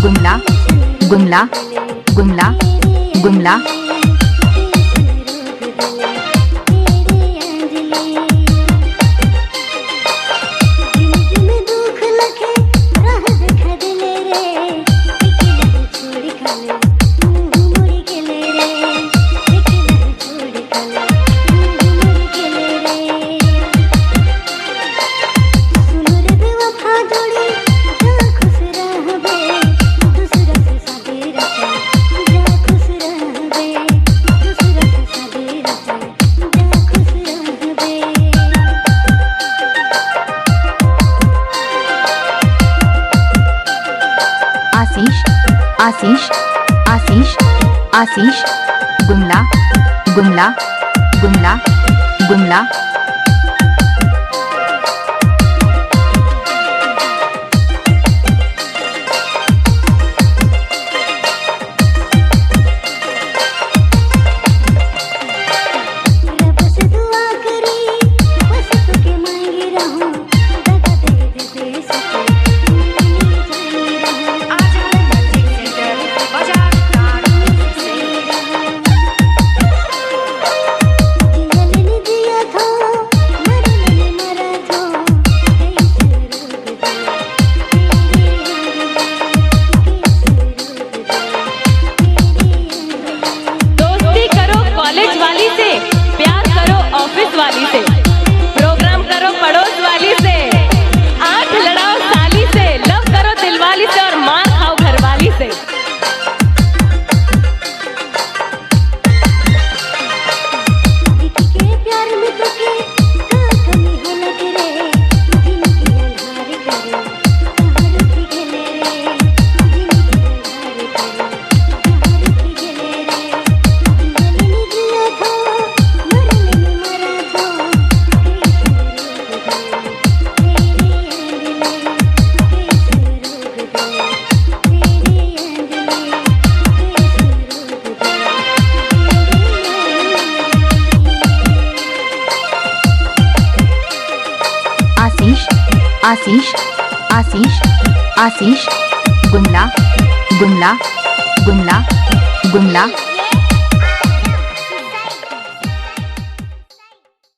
गुमला गुमला गुमला गुमला आशीष आशीष आशीष गुमला गुमला गुमला गुमला वाली से प्रोग्राम करो पड़ोस वाली से आंख लड़ाओ साली से लव करो दिल वाली से और मार खाओ घर वाली से। आशीष आशीष आशीष गुमला गुमला गुमला गुमला